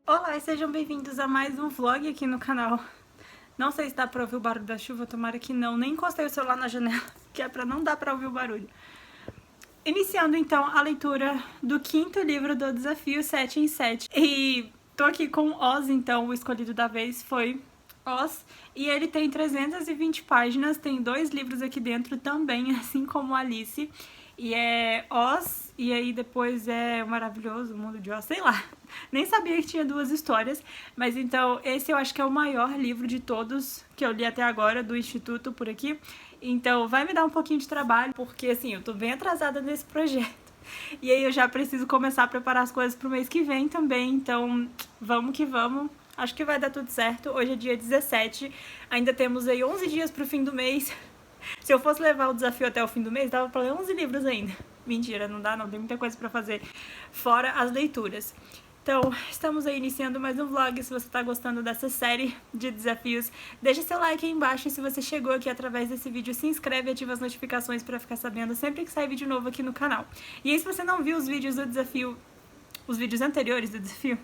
Olá e sejam bem-vindos a mais um vlog aqui no canal. Não sei se dá pra ouvir o barulho da chuva, tomara que não. Nem encostei o celular na janela, que é pra não dar pra ouvir o barulho. Iniciando então a leitura do quinto livro do desafio 7 em 7. E tô aqui com Oz, então o escolhido da vez foi Oz. E ele tem 320 páginas, tem 2 livros aqui dentro também, assim como Alice. E é Oz, e aí depois é o Maravilhoso Mundo de Oz, sei lá. Nem sabia que tinha 2 histórias, mas então esse eu acho que é o maior livro de todos que eu li até agora, do Instituto por aqui. Então vai me dar um pouquinho de trabalho, porque assim, eu tô bem atrasada nesse projeto. E aí eu já preciso começar a preparar as coisas pro mês que vem também, então vamos que vamos. Acho que vai dar tudo certo. Hoje é dia 17, ainda temos aí 11 dias pro fim do mês. Se eu fosse levar o desafio até o fim do mês, dava pra ler 11 livros ainda. Mentira, não dá não, tem muita coisa pra fazer, fora as leituras. Então, estamos aí iniciando mais um vlog. Se você tá gostando dessa série de desafios, deixa seu like aí embaixo. E se você chegou aqui através desse vídeo, se inscreve e ativa as notificações pra ficar sabendo sempre que sair vídeo novo aqui no canal. E aí, se você não viu os vídeos do desafio, os vídeos anteriores do desafio,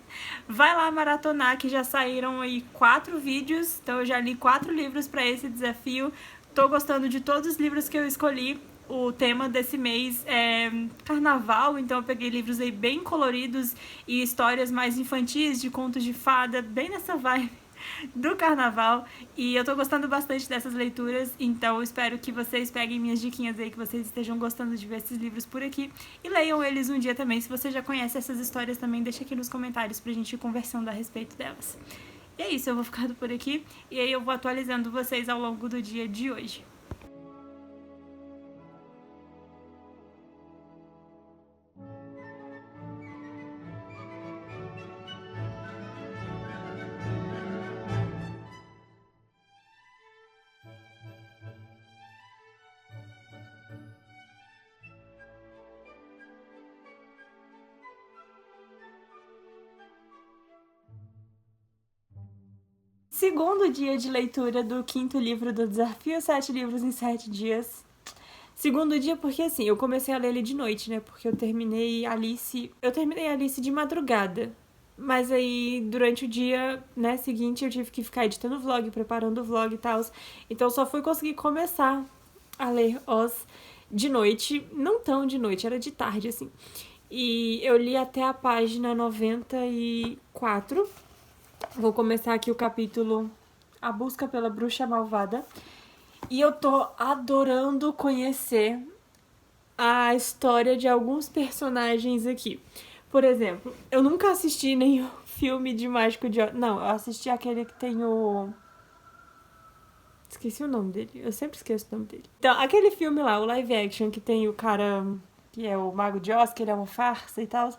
vai lá maratonar, que já saíram aí 4 vídeos. Então eu já li 4 livros pra esse desafio. Tô gostando de todos os livros que eu escolhi. O tema desse mês é carnaval, então eu peguei livros aí bem coloridos e histórias mais infantis, de contos de fada, bem nessa vibe do carnaval. E eu tô gostando bastante dessas leituras, então eu espero que vocês peguem minhas diquinhas aí, que vocês estejam gostando de ver esses livros por aqui e leiam eles um dia também. Se você já conhece essas histórias também, deixa aqui nos comentários pra gente ir conversando a respeito delas. E é isso, eu vou ficando por aqui e aí eu vou atualizando vocês ao longo do dia de hoje. Segundo dia de leitura do quinto livro do desafio 7 livros em 7 dias. Segundo dia porque assim, eu comecei a ler ele de noite, né? Porque eu terminei Alice de madrugada. Mas aí, durante o dia, né, seguinte, eu tive que ficar editando o vlog, preparando o vlog e tal. Então só fui conseguir começar a ler Oz de noite. Não tão de noite, era de tarde, assim. E eu li até a página 94. Vou começar aqui o capítulo A Busca pela Bruxa Malvada. E eu tô adorando conhecer a história de alguns personagens aqui. Por exemplo, eu nunca assisti nenhum filme de Mágico de Oz. Não, eu assisti aquele que tem o... Esqueci o nome dele. Eu sempre esqueço o nome dele. Então, aquele filme lá, o live action, que tem o cara que é o Mago de Oz, que ele é uma farsa e tal.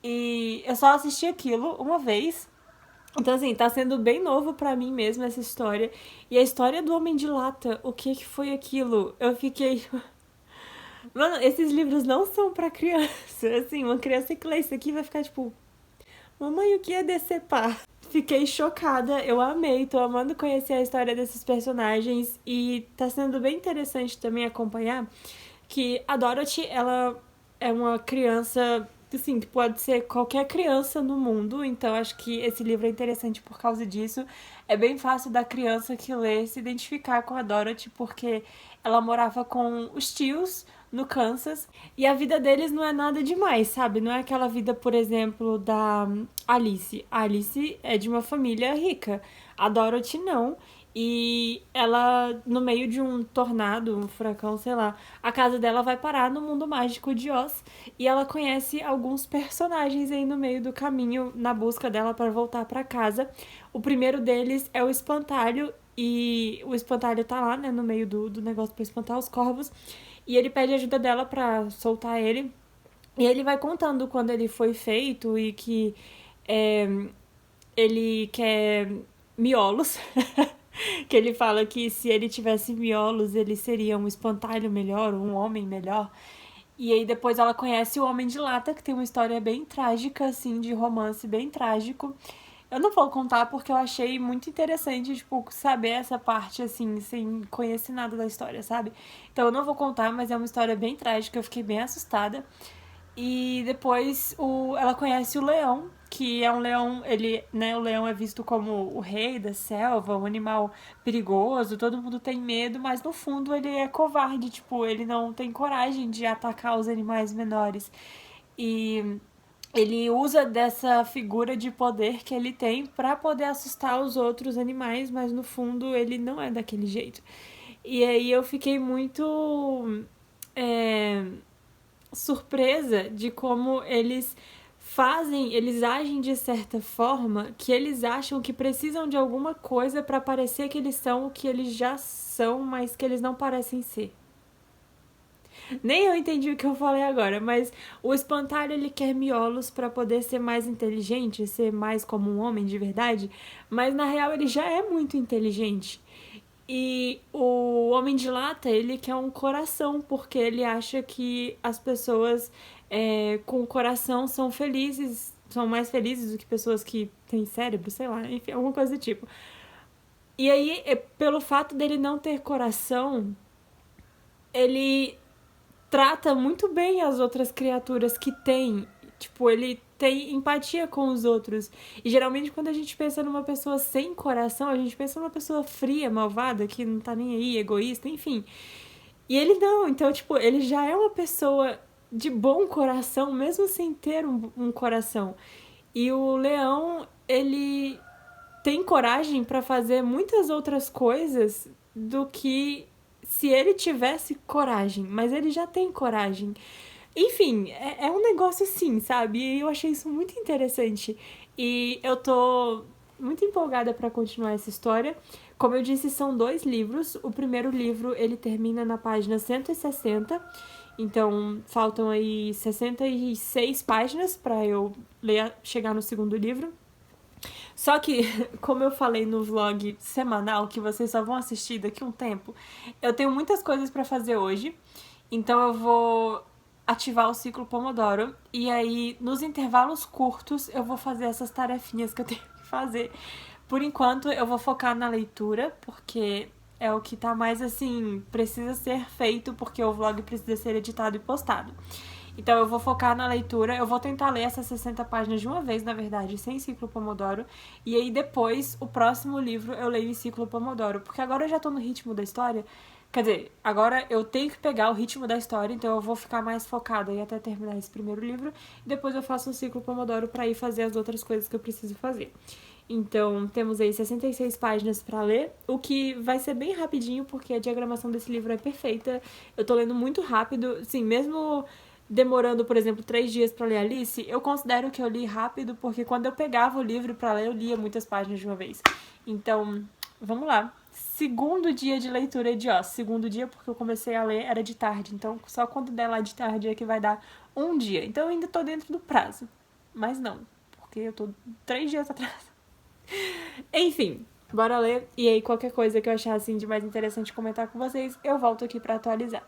E eu só assisti aquilo uma vez. Então, assim, tá sendo bem novo pra mim mesmo essa história. E a história do Homem de Lata, o que foi aquilo? Eu fiquei... Mano, esses livros não são pra criança. Assim, uma criança que lê isso aqui vai ficar tipo... Mamãe, o que é decepar? Fiquei chocada, eu amei, tô amando conhecer a história desses personagens. E tá sendo bem interessante também acompanhar que a Dorothy, ela é uma criança... Assim, que pode ser qualquer criança no mundo, então acho que esse livro é interessante por causa disso. É bem fácil da criança que lê se identificar com a Dorothy, porque ela morava com os tios no Kansas, e a vida deles não é nada demais, sabe? Não é aquela vida, por exemplo, da Alice. A Alice é de uma família rica, a Dorothy não. E ela, no meio de um tornado, um furacão, sei lá, a casa dela vai parar no mundo mágico de Oz. E ela conhece alguns personagens aí no meio do caminho, na busca dela para voltar para casa. O primeiro deles é o Espantalho, e o Espantalho tá lá, né, no meio do negócio para espantar os corvos. E ele pede ajuda dela para soltar ele. E ele vai contando quando ele foi feito e que ele quer miolos. Que ele fala que se ele tivesse miolos, ele seria um espantalho melhor, um homem melhor. E aí depois ela conhece o Homem de Lata, que tem uma história bem trágica, assim, de romance bem trágico. Eu não vou contar porque eu achei muito interessante, tipo, saber essa parte, assim, sem conhecer nada da história, sabe? Então eu não vou contar, mas é uma história bem trágica, eu fiquei bem assustada. E depois ela conhece o leão, que é um leão, ele, né, o leão é visto como o rei da selva, um animal perigoso, todo mundo tem medo, mas no fundo ele é covarde, tipo, ele não tem coragem de atacar os animais menores. E ele usa dessa figura de poder que ele tem para poder assustar os outros animais, mas no fundo ele não é daquele jeito. E aí eu fiquei muito surpresa de como eles agem de certa forma que eles acham que precisam de alguma coisa para parecer que eles são o que eles já são, mas que eles não parecem ser. Nem eu entendi o que eu falei agora, mas o espantalho ele quer miolos para poder ser mais inteligente, ser mais como um homem de verdade, mas na real ele já é muito inteligente. E o Homem de Lata, ele quer um coração, porque ele acha que as pessoas com coração são felizes, são mais felizes do que pessoas que têm cérebro, sei lá, enfim, alguma coisa do tipo. E aí, pelo fato dele não ter coração, ele trata muito bem as outras criaturas que tem. Tipo, ele tem empatia com os outros. E geralmente quando a gente pensa numa pessoa sem coração, a gente pensa numa pessoa fria, malvada, que não tá nem aí, egoísta, enfim. E ele não, então, tipo, ele já é uma pessoa de bom coração, mesmo sem ter um coração. E o leão, ele tem coragem para fazer muitas outras coisas do que se ele tivesse coragem, mas ele já tem coragem. Enfim, é um negócio assim, sabe? E eu achei isso muito interessante. E eu tô muito empolgada para continuar essa história. Como eu disse, são 2 livros. O primeiro livro, ele termina na página 160. Então, faltam aí 66 páginas para eu chegar no segundo livro. Só que, como eu falei no vlog semanal, que vocês só vão assistir daqui a um tempo, eu tenho muitas coisas para fazer hoje. Então eu vou ativar o ciclo Pomodoro. E aí, nos intervalos curtos, eu vou fazer essas tarefinhas que eu tenho que fazer. Por enquanto, eu vou focar na leitura, porque é o que tá mais assim, precisa ser feito, porque o vlog precisa ser editado e postado. Então eu vou focar na leitura, eu vou tentar ler essas 60 páginas de uma vez, na verdade, sem ciclo Pomodoro. E aí depois, o próximo livro eu leio em ciclo Pomodoro, porque agora eu já tô no ritmo da história. Quer dizer, agora eu tenho que pegar o ritmo da história, então eu vou ficar mais focada aí até terminar esse primeiro livro. E depois eu faço um ciclo Pomodoro pra ir fazer as outras coisas que eu preciso fazer. Então, temos aí 66 páginas para ler, o que vai ser bem rapidinho, porque a diagramação desse livro é perfeita. Eu tô lendo muito rápido, sim, mesmo demorando, por exemplo, 3 dias para ler Alice, eu considero que eu li rápido, porque quando eu pegava o livro para ler, eu lia muitas páginas de uma vez. Então, vamos lá. Segundo dia de leitura de Oz. Segundo dia, porque eu comecei a ler, era de tarde. Então, só quando der lá de tarde é que vai dar um dia. Então, eu ainda tô dentro do prazo. Mas não, porque eu tô 3 dias atrás. Enfim, bora ler. E aí, qualquer coisa que eu achar assim de mais interessante comentar com vocês, eu volto aqui pra atualizar.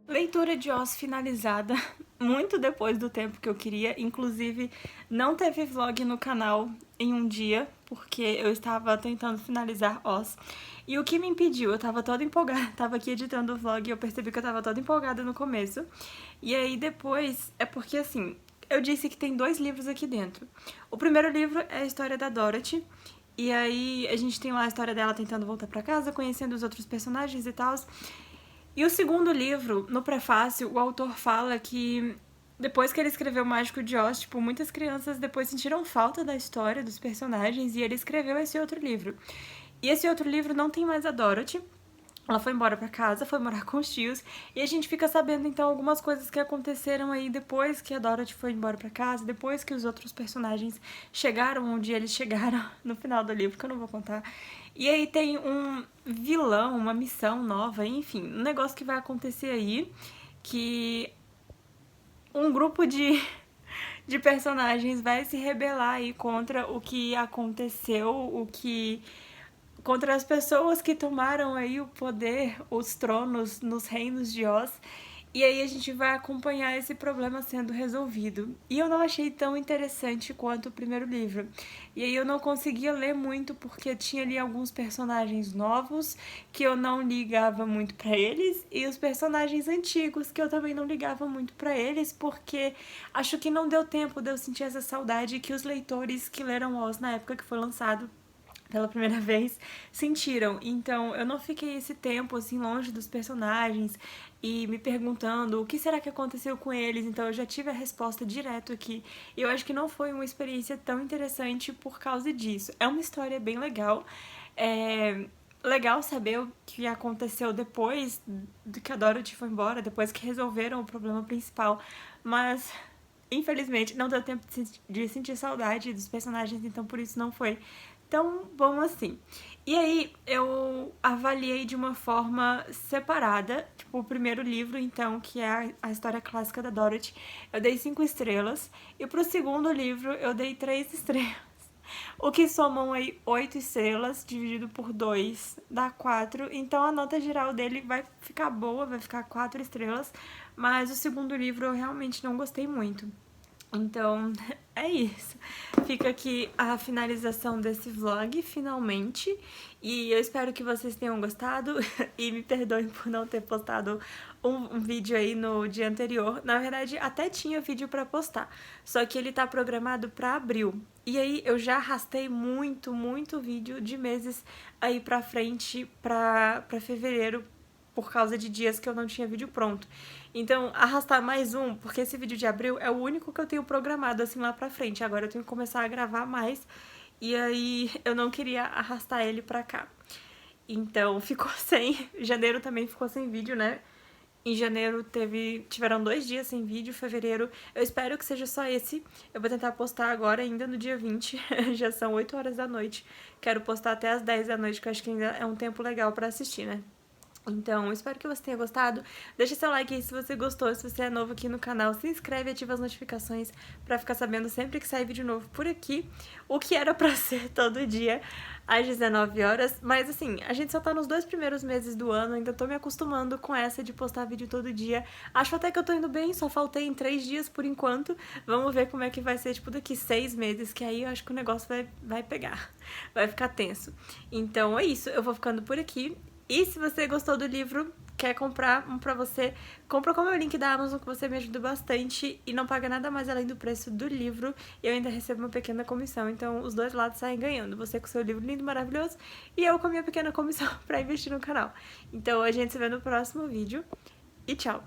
Leitura de Oz finalizada, muito depois do tempo que eu queria. Inclusive, não teve vlog no canal em um dia, porque eu estava tentando finalizar Oz. E o que me impediu? Eu tava toda empolgada, tava aqui editando o vlog e eu percebi que eu tava toda empolgada no começo. E aí depois, é porque assim, eu disse que tem 2 livros aqui dentro. O primeiro livro é a história da Dorothy. E aí a gente tem lá a história dela tentando voltar pra casa, conhecendo os outros personagens e tal. E o segundo livro, no prefácio, o autor fala que depois que ele escreveu o Mágico de Oz, tipo, muitas crianças depois sentiram falta da história, dos personagens, e ele escreveu esse outro livro. E esse outro livro não tem mais a Dorothy, Ela foi embora pra casa, foi morar com os tios, e a gente fica sabendo então algumas coisas que aconteceram aí depois que a Dorothy foi embora pra casa, depois que os outros personagens chegaram onde eles chegaram no final do livro, que eu não vou contar. E aí tem um vilão, uma missão nova, enfim, um negócio que vai acontecer aí, que um grupo de personagens vai se rebelar aí contra o que aconteceu, contra as pessoas que tomaram aí o poder, os tronos nos reinos de Oz. E aí a gente vai acompanhar esse problema sendo resolvido. E eu não achei tão interessante quanto o primeiro livro. E aí eu não conseguia ler muito porque tinha ali alguns personagens novos que eu não ligava muito pra eles e os personagens antigos que eu também não ligava muito pra eles porque acho que não deu tempo de eu sentir essa saudade que os leitores que leram Oz na época que foi lançado pela primeira vez, sentiram. Então, eu não fiquei esse tempo, assim, longe dos personagens e me perguntando o que será que aconteceu com eles. Então, eu já tive a resposta direto aqui. E eu acho que não foi uma experiência tão interessante por causa disso. É uma história bem legal. É legal saber o que aconteceu depois do que a Dorothy foi embora, depois que resolveram o problema principal. Mas infelizmente, não deu tempo de sentir saudade dos personagens, então por isso não foi tão bom assim. E aí, eu avaliei de uma forma separada, tipo, o primeiro livro, então, que é a história clássica da Dorothy, eu dei 5 estrelas, e pro segundo livro eu dei 3 estrelas. O que somam aí 8 estrelas, dividido por 2, dá 4. Então a nota geral dele vai ficar boa, vai ficar 4 estrelas. Mas o segundo livro eu realmente não gostei muito. Então, é isso. Fica aqui a finalização desse vlog, finalmente. E eu espero que vocês tenham gostado e me perdoem por não ter postado um vídeo aí no dia anterior. Na verdade, até tinha vídeo pra postar, só que ele tá programado pra abril. E aí eu já arrastei muito vídeo de meses aí pra frente, pra fevereiro, por causa de dias que eu não tinha vídeo pronto. Então, arrastar mais um, porque esse vídeo de abril é o único que eu tenho programado assim lá pra frente. Agora eu tenho que começar a gravar mais, e aí eu não queria arrastar ele pra cá. Então, ficou sem. Janeiro também ficou sem vídeo, né? Em janeiro tiveram 2 dias sem vídeo, fevereiro eu espero que seja só esse. Eu vou tentar postar agora, ainda no dia 20, já são 8 horas da noite. Quero postar até as 10 da noite, que eu acho que ainda é um tempo legal pra assistir, né? Então, espero que você tenha gostado. Deixa seu like aí se você gostou. Se você é novo aqui no canal, se inscreve e ativa as notificações pra ficar sabendo sempre que sair vídeo novo por aqui. O que era pra ser todo dia às 19 horas. Mas assim, a gente só tá nos 2 primeiros meses do ano. Ainda tô me acostumando com essa de postar vídeo todo dia. Acho até que eu tô indo bem, só faltei em 3 dias por enquanto. Vamos ver como é que vai ser, tipo, daqui 6 meses. Que aí eu acho que o negócio vai pegar. Vai ficar tenso. Então é isso, eu vou ficando por aqui. E se você gostou do livro, quer comprar um pra você, compra com o meu link da Amazon, que você me ajuda bastante e não paga nada mais além do preço do livro. E eu ainda recebo uma pequena comissão, então os dois lados saem ganhando. Você com seu livro lindo, maravilhoso, e eu com a minha pequena comissão pra investir no canal. Então a gente se vê no próximo vídeo e tchau!